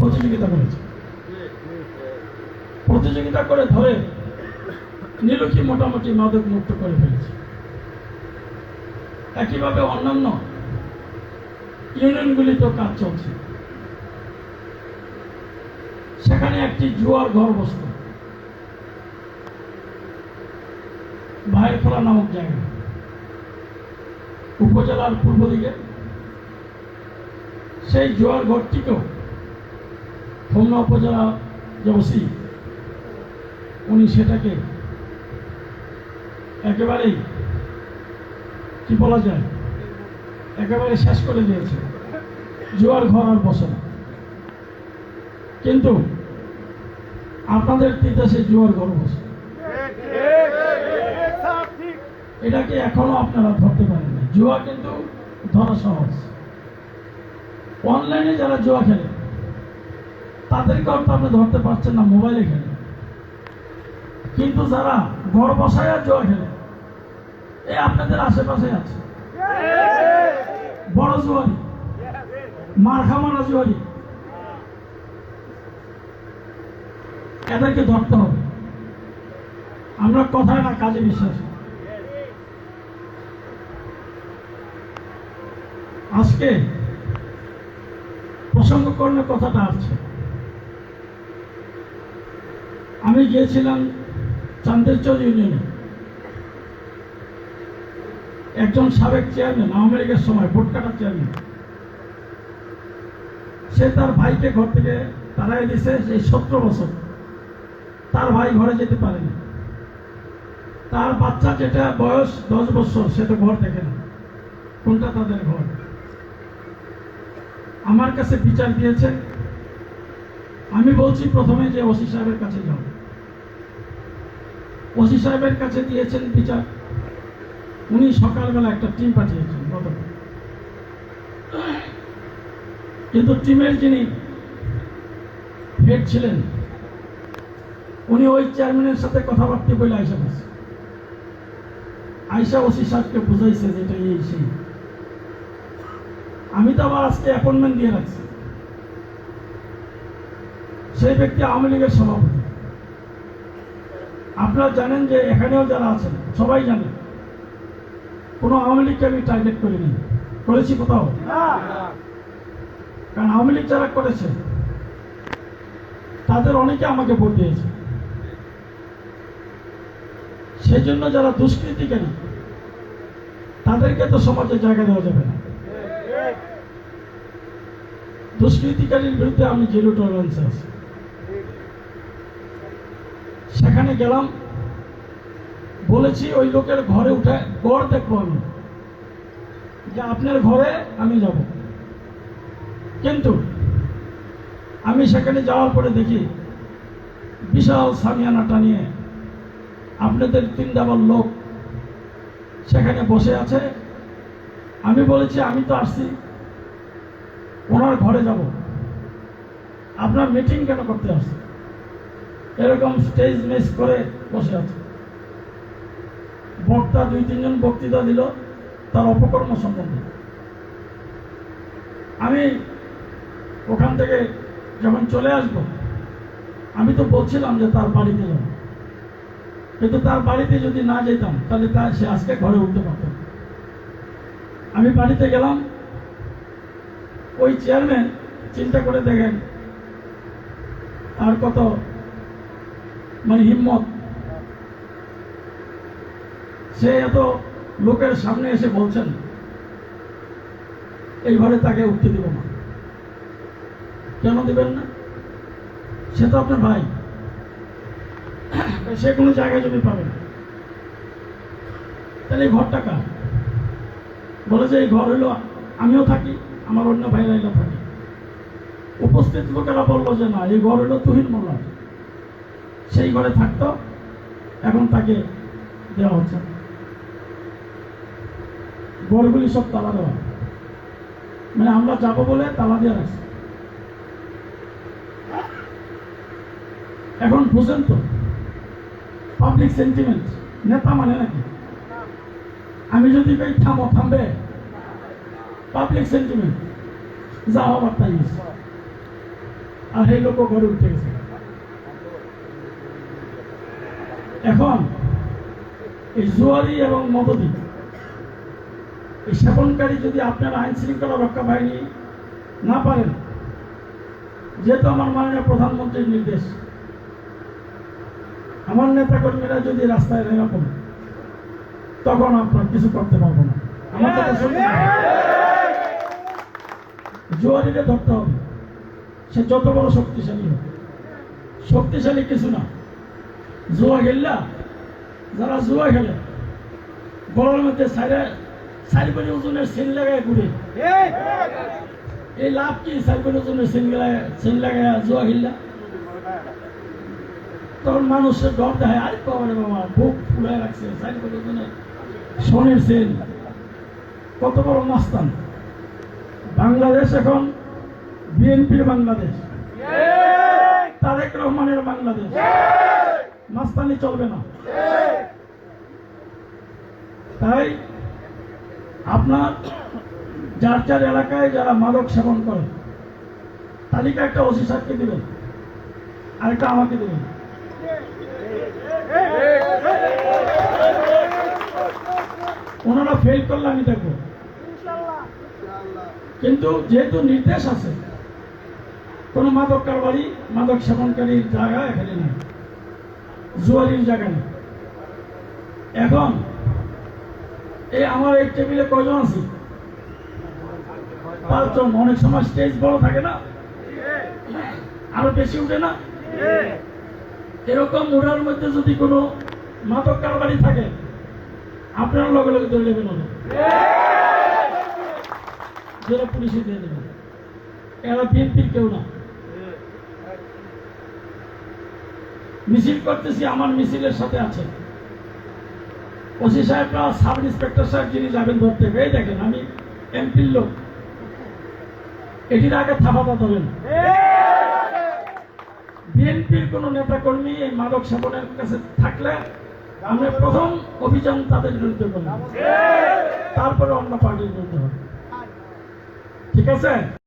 প্রতিযোগিতা করেছে, প্রতিযোগিতা করে ধরে নীলক্ষী মোটামুটি মাদক মুক্ত করে ফেলেছে। একইভাবে অন্যান্য ইউনিয়নগুলিতেও কাজ চলছে। সেখানে একটি জুয়ার ঘর বসত, ভাইয়েরখোলা নামক জায়গা, উপজেলার পূর্ব দিকে। সেই জুয়ার ঘরটিকেও হোমনা উপজেলা যে ওসি, উনি সেটাকে একেবারেই কি বলা যায়, একেবারে শেষ করে দিয়েছে। জুয়ার ঘর আর বসে না। কিন্তু আপনাদের তিতাসে জুয়ার ঘর বসে, এটাকে এখনো আপনারা ধরতে পারেন না। জুয়া কিন্তু ধরা সহজ। অনলাইনে যারা জুয়া খেলে তাদেরকে অর্থ আপনি ধরতে পারছেন না, মোবাইলে খেলে। কিন্তু যারা ঘর বসায় জুয়া খেলে, এই আপনাদের আশেপাশে আছে বড় জুয়ারি, মারখামারা জুয়ারি, এদেরকে ধরতে হবে। আমরা কথায় না কাজে বিশ্বাস। আজকে প্রসঙ্গকর্ণে কথাটা আসছে। আমি গিয়েছিলাম চান্দেরচর ইউনিয়নে, একজন সাবেক চেয়ারম্যান, আওয়ামী লীগের সময় ভোট কাটার চেয়ারম্যান, সে তার ভাইকে ঘর থেকে তাড়াই দিছে। সেই 17 বছর তার ভাই ঘরে যেতে পারেনি। তার বাচ্চা যেটা বয়স 10 বছর, সে তো ঘর দেখে না, কোনটা তাদের ঘর। আমার কাছে বিচার দিয়েছে। আমি বলছি প্রথমে যে ওসি সাহেবের কাছে যাও। ওসি সাহেবের কাছে দিয়েছেন বিচার। উনি সকালবেলা একটা টিম পাঠিয়েছেন গতকাল, কিন্তু টিমের যিনি হেড ছিলেন, উনি ওই চেয়ারম্যানের সাথে কথাবার্তা বলে আইসা ওসি সাহেবকে বুঝাইছে যেটা এই সেই। আমি তো আবার আজকে অ্যাপয়েন্টমেন্ট দিয়ে রাখছি। সেই ব্যক্তি আওয়ামী লীগের সভাপতি। আপনারা জানেন যে এখানেও যারা আছেন সবাই জানেন, কোনো আওয়ামী লীগকে আমি টার্গেট করিনি, করেছি কোথাও? কারণ আওয়ামী লীগ যারা করেছে তাদের অনেকে আমাকে ভোট দিয়েছে। সেই জন্য যারা দুষ্কৃতিকারী তাদেরকে তো সমাজে জায়গা দেওয়া যাবে না। দুষ্কৃতিকারীর বিরুদ্ধে আমি জিরো টলারেন্স আছি। সেখানে গেলাম, বলেছি ওই লোকের ঘরে উঠে গড় দেখবো আমি, যে আপনার ঘরে আমি যাব। কিন্তু আমি সেখানে যাওয়ার পরে দেখি বিশাল সামিয়ানাটা নিয়ে আপনাদের 3 ডাবল লোক সেখানে বসে আছে। আমি বলেছি আমি তো আসছি ওনার ঘরে যাব, আপনার মিটিং কেন করতে আসছে? এরকম স্টেজ মিস করে বসে আছে। বক্তা 2-3 জন বক্তৃতা দিল তার অপকর্ম সম্বন্ধে। আমি ওখান থেকে যখন চলে আসব, আমি তো বলছিলাম যে তার বাড়িতে যাব, কিন্তু তার বাড়িতে যদি না যেতাম তাহলে সে আজকে ঘরে উঠতে পারত। আমি বাড়িতে গেলাম। ওই চেয়ারম্যান, চিন্তা করে দেখেন আর কত হিম্মত, সে এত লোকের সামনে এসে বলছেন এই ঘরে তাকে উঠতে দিব না। কেন দিবেন না? সে তো আপনার ভাই, সে কোনো জায়গায় জমি পাবে না। তাহলে এই ঘরটা কার? বলে যে এই ঘর হইল আমিও থাকি, আমার অন্য ভাইরা এলা থাকে। উপস্থিত লোকেরা বললো যে না, এই ঘর হইল তুহিন মোল্লা, সেই ঘরে থাকতো, এখন তাকে দেওয়া হচ্ছে। ঘরগুলি সব তালা দেওয়া, মানে আমরা যাবো বলে তালা দিয়ে রাখছি। এখন বুঝেন তো পাবলিক সেন্টিমেন্ট, নেতা মানে নাকি? আমি যদি কই থামো, থামবে? পাবলিক সেন্টিমেন্ট যা হবার তাই। আর এই লোকও ঘরে উঠে গেছে। এখন এই জুয়ারি এবং মদদি এই সেবনকারী যদি আপনার আইন শৃঙ্খলা রক্ষা বাহিনী না পারেন, যেহেতু আমার মাননীয় প্রধানমন্ত্রীর নির্দেশ, আমার নেতা কর্মীরা যদি রাস্তায় নেমে পড়ে, তখন আপনার কিছু করতে পারবো না। আমার কথা শুনতে হবে। জুয়ারিকে ধরতে হবে, সে যত বড় শক্তিশালী হোক। শক্তিশালী কিছু না, জুয়া খেললা, যারা জুয়া খেলে গলার মধ্যে সাইড ওজনের সেন লাগায় ঘুরে, এই লাভ কি? সাইড ওজনের সেন লাগায় জুয়া খেললা, তখন মানুষের ডর দেয়, আরে বাবা বাবা বুক ফুলায় রাখছে, সাইড ওজনের সোনের সেন। কত বড় মাস্তান! বাংলাদেশ এখন বিএনপির বাংলাদেশ, তারেক রহমানের বাংলাদেশ। মাস্তানি চলবে না। তাই আপনার যার যার এলাকায় যারা মাদক সেবন করে, তালিকা একটা ওসি সাহেবকে দিবেন, আরেকটা আমাকে দিবেন। ওনারা ফেল করলে আমি দেখবো, কিন্তু যেহেতু নির্দেশ আছে, কোন মাদক কারবারি মাদক সেবনকারীর জায়গা এখানে নেই, জুয়ারির জায়গা নেই। এখন এই আমার এই টেবিলে কয়জন আছে? 5 জন। অনেক সময় স্টেজ বড় থাকে না, আরো বেশি উঠে না? এরকম উড়ার মধ্যে যদি কোনো মাদক কারবারি থাকে, আপনারা লগে লগে ধরে নেবেন, যেটা পুলিশে দিয়ে দেবেন। এরা বিএনপির কেউ না। মিছিল করতেছি, আমার মিছিলের সাথে আছে ওসি সাহেবরা, সাব ইন্সপেক্টর সাহেব যিনি যাবেন ধরতে। এই দেখেন, আমি এমপির লোক, এটির আগে থাপাতা ধরেন। বিএনপির কোন নেতা কর্মী এই মাদক সেবনের কাছে থাকলে আমরা প্রথম অভিযান তাদের বিরুদ্ধে করলাম, তারপরে অন্য পার্টির বিরুদ্ধে হবে। ঠিক আছে?